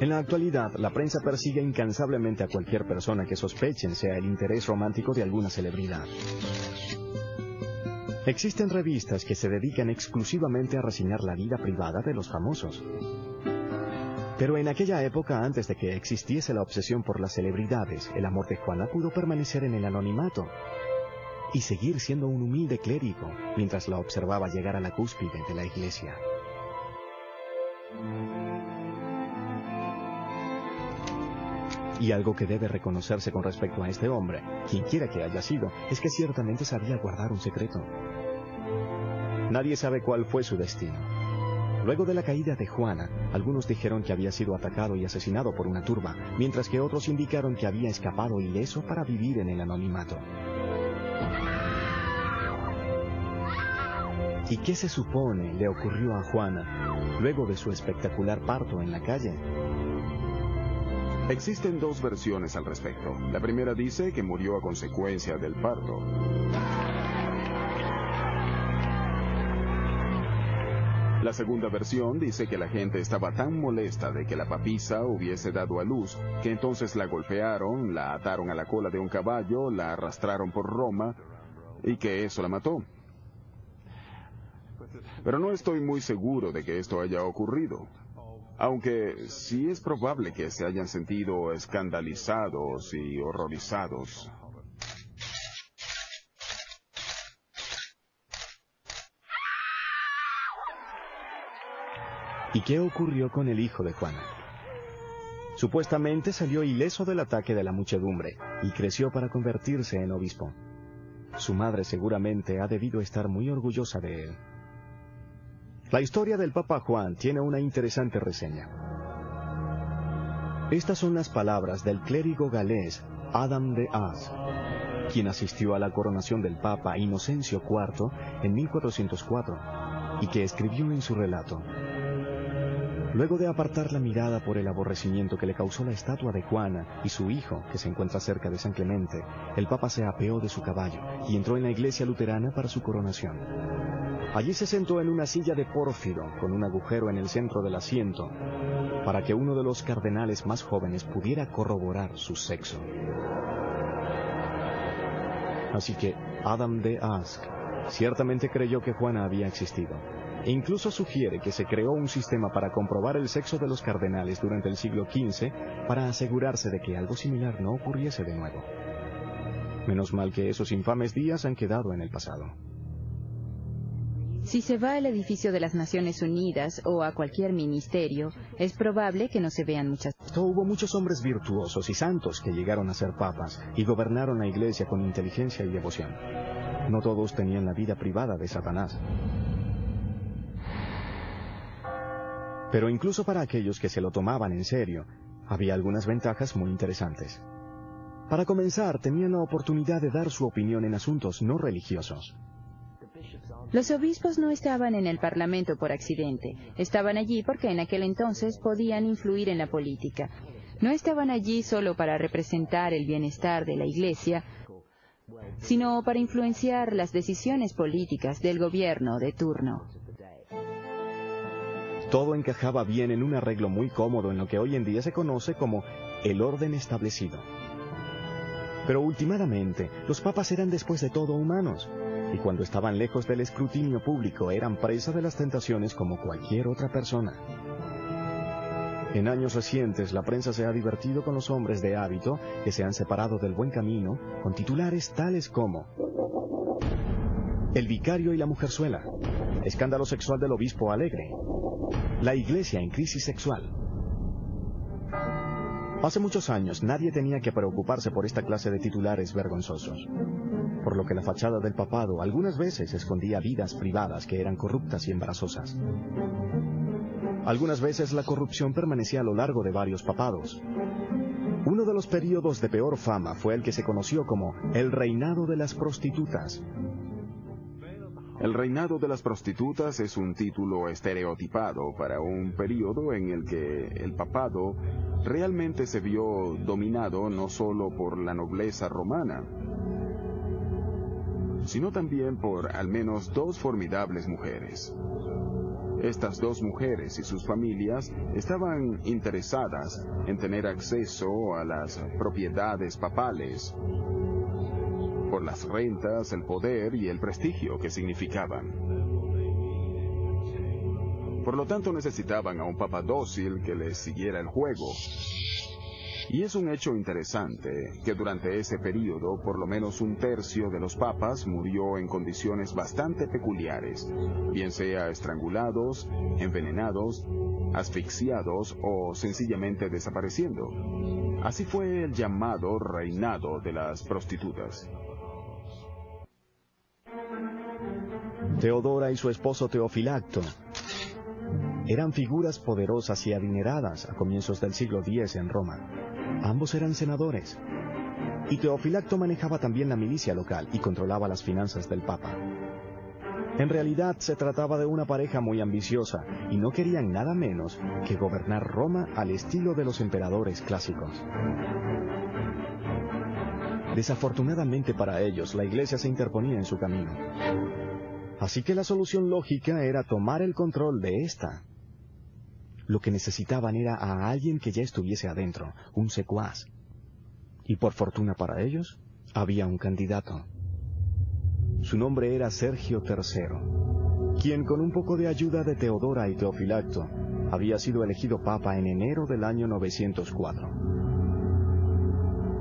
En la actualidad, la prensa persigue incansablemente a cualquier persona que sospechen sea el interés romántico de alguna celebridad. Existen revistas que se dedican exclusivamente a reseñar la vida privada de los famosos. Pero en aquella época, antes de que existiese la obsesión por las celebridades, el amor de Juana pudo permanecer en el anonimato y seguir siendo un humilde clérigo mientras la observaba llegar a la cúspide de la iglesia. Y algo que debe reconocerse con respecto a este hombre, quienquiera que haya sido, es que ciertamente sabía guardar un secreto. Nadie sabe cuál fue su destino. Luego de la caída de Juana, algunos dijeron que había sido atacado y asesinado por una turba, mientras que otros indicaron que había escapado ileso para vivir en el anonimato. ¿Y qué se supone le ocurrió a Juana luego de su espectacular parto en la calle? Existen dos versiones al respecto. La primera dice que murió a consecuencia del parto. La segunda versión dice que la gente estaba tan molesta de que la papisa hubiese dado a luz, que entonces la golpearon, la ataron a la cola de un caballo, la arrastraron por Roma, y que eso la mató. Pero no estoy muy seguro de que esto haya ocurrido. Aunque sí es probable que se hayan sentido escandalizados y horrorizados. ¿Y qué ocurrió con el hijo de Juana? Supuestamente salió ileso del ataque de la muchedumbre y creció para convertirse en obispo. Su madre seguramente ha debido estar muy orgullosa de él. La historia del Papa Juan tiene una interesante reseña. Estas son las palabras del clérigo galés Adam de As, quien asistió a la coronación del Papa Inocencio IV en 1404 y que escribió en su relato: luego de apartar la mirada por el aborrecimiento que le causó la estatua de Juana y su hijo, que se encuentra cerca de San Clemente, el Papa se apeó de su caballo y entró en la iglesia luterana para su coronación. Allí se sentó en una silla de pórfido, con un agujero en el centro del asiento, para que uno de los cardenales más jóvenes pudiera corroborar su sexo. Así que Adam de Ask ciertamente creyó que Juana había existido. E incluso sugiere que se creó un sistema para comprobar el sexo de los cardenales durante el siglo XV para asegurarse de que algo similar no ocurriese de nuevo. Menos mal que esos infames días han quedado en el pasado. Si se va al edificio de las Naciones Unidas o a cualquier ministerio, es probable que no se vean muchas. Hubo muchos hombres virtuosos y santos que llegaron a ser papas y gobernaron la iglesia con inteligencia y devoción. No todos tenían la vida privada de Satanás. Pero incluso para aquellos que se lo tomaban en serio, había algunas ventajas muy interesantes. Para comenzar, tenían la oportunidad de dar su opinión en asuntos no religiosos. Los obispos no estaban en el Parlamento por accidente. Estaban allí porque en aquel entonces podían influir en la política. No estaban allí solo para representar el bienestar de la Iglesia, sino para influenciar las decisiones políticas del gobierno de turno. Todo encajaba bien en un arreglo muy cómodo en lo que hoy en día se conoce como el orden establecido. Pero últimamente, los papas eran después de todo humanos, y cuando estaban lejos del escrutinio público eran presa de las tentaciones como cualquier otra persona. En años recientes, la prensa se ha divertido con los hombres de hábito que se han separado del buen camino con titulares tales como: el vicario y la mujerzuela, escándalo sexual del obispo alegre, la iglesia en crisis sexual. Hace muchos años nadie tenía que preocuparse por esta clase de titulares vergonzosos, por lo que la fachada del papado algunas veces escondía vidas privadas que eran corruptas y embarazosas. Algunas veces la corrupción permanecía a lo largo de varios papados. Uno de los períodos de peor fama fue el que se conoció como el reinado de las prostitutas. El reinado de las prostitutas es un título estereotipado para un período en el que el papado realmente se vio dominado no solo por la nobleza romana, sino también por al menos dos formidables mujeres. Estas dos mujeres y sus familias estaban interesadas en tener acceso a las propiedades papales, por las rentas, el poder y el prestigio que significaban. Por lo tanto, necesitaban a un papa dócil que les siguiera el juego. Y es un hecho interesante que durante ese período, por lo menos un tercio de los papas murió en condiciones bastante peculiares, bien sea estrangulados, envenenados, asfixiados o sencillamente desapareciendo. Así fue el llamado reinado de las prostitutas. Teodora y su esposo Teofilacto eran figuras poderosas y adineradas a comienzos del siglo X en Roma. Ambos eran senadores, y Teofilacto manejaba también la milicia local y controlaba las finanzas del Papa. En realidad se trataba de una pareja muy ambiciosa, y no querían nada menos que gobernar Roma al estilo de los emperadores clásicos. Desafortunadamente para ellos, la Iglesia se interponía en su camino. Así que la solución lógica era tomar el control de esta. Lo que necesitaban era a alguien que ya estuviese adentro, un secuaz. Y por fortuna para ellos, había un candidato. Su nombre era Sergio III, quien con un poco de ayuda de Teodora y Teofilacto, había sido elegido papa en enero del año 904.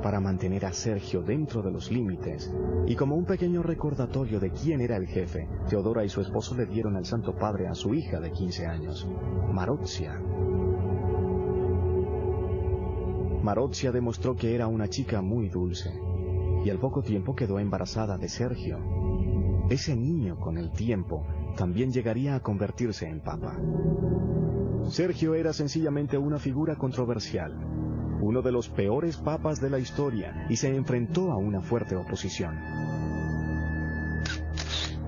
Para mantener a Sergio dentro de los límites, y como un pequeño recordatorio de quién era el jefe, Teodora y su esposo le dieron al Santo Padre a su hija de 15 años, Marozia. Marozia demostró que era una chica muy dulce, y al poco tiempo quedó embarazada de Sergio. Ese niño, con el tiempo, también llegaría a convertirse en papa. Sergio era sencillamente una figura controversial, uno de los peores papas de la historia, y se enfrentó a una fuerte oposición.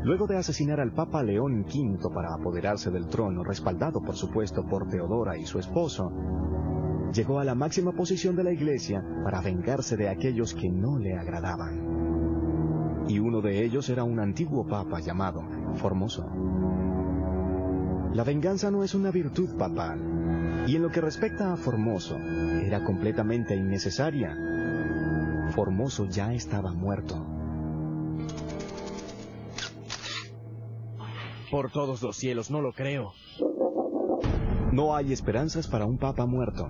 Luego de asesinar al Papa León V para apoderarse del trono, respaldado por supuesto por Teodora y su esposo, llegó a la máxima posición de la Iglesia para vengarse de aquellos que no le agradaban. Y uno de ellos era un antiguo papa llamado Formoso. La venganza no es una virtud papal, y en lo que respecta a Formoso, era completamente innecesaria. Formoso ya estaba muerto. Por todos los cielos, no lo creo. No hay esperanzas para un papa muerto.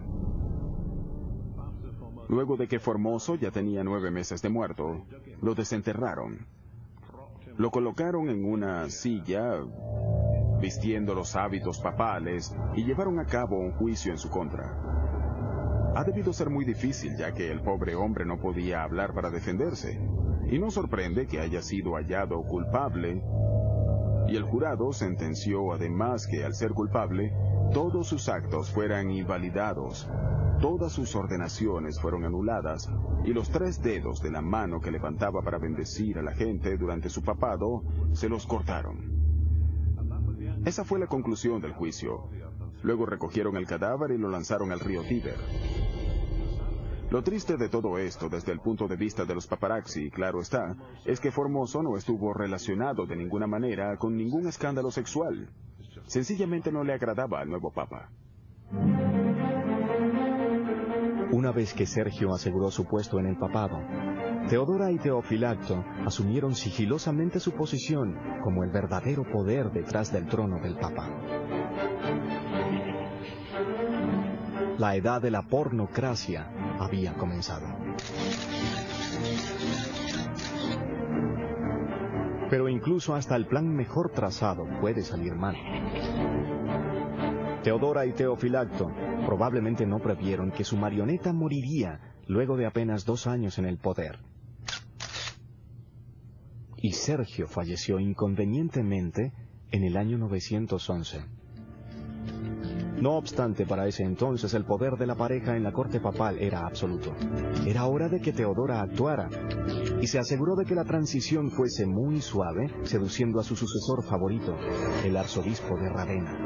Luego de que Formoso ya tenía 9 meses de muerto, lo desenterraron. Lo colocaron en una silla, vistiendo los hábitos papales, y llevaron a cabo un juicio en su contra. Ha debido ser muy difícil, ya que el pobre hombre no podía hablar para defenderse, y no sorprende que haya sido hallado culpable, y el jurado sentenció además que al ser culpable, todos sus actos fueran invalidados, todas sus ordenaciones fueron anuladas, y los 3 dedos de la mano que levantaba para bendecir a la gente durante su papado, se los cortaron. Esa fue la conclusión del juicio. Luego recogieron el cadáver y lo lanzaron al río Tíber. Lo triste de todo esto, desde el punto de vista de los paparazzi, claro está, es que Formoso no estuvo relacionado de ninguna manera con ningún escándalo sexual. Sencillamente no le agradaba al nuevo papa. Una vez que Sergio aseguró su puesto en el papado, Teodora y Teofilacto asumieron sigilosamente su posición como el verdadero poder detrás del trono del papa. La edad de la pornocracia había comenzado. Pero incluso hasta el plan mejor trazado puede salir mal. Teodora y Teofilacto probablemente no previeron que su marioneta moriría luego de apenas 2 años en el poder. Y Sergio falleció inconvenientemente en el año 911. No obstante, para ese entonces el poder de la pareja en la corte papal era absoluto. Era hora de que Teodora actuara, y se aseguró de que la transición fuese muy suave, seduciendo a su sucesor favorito, el arzobispo de Ravenna.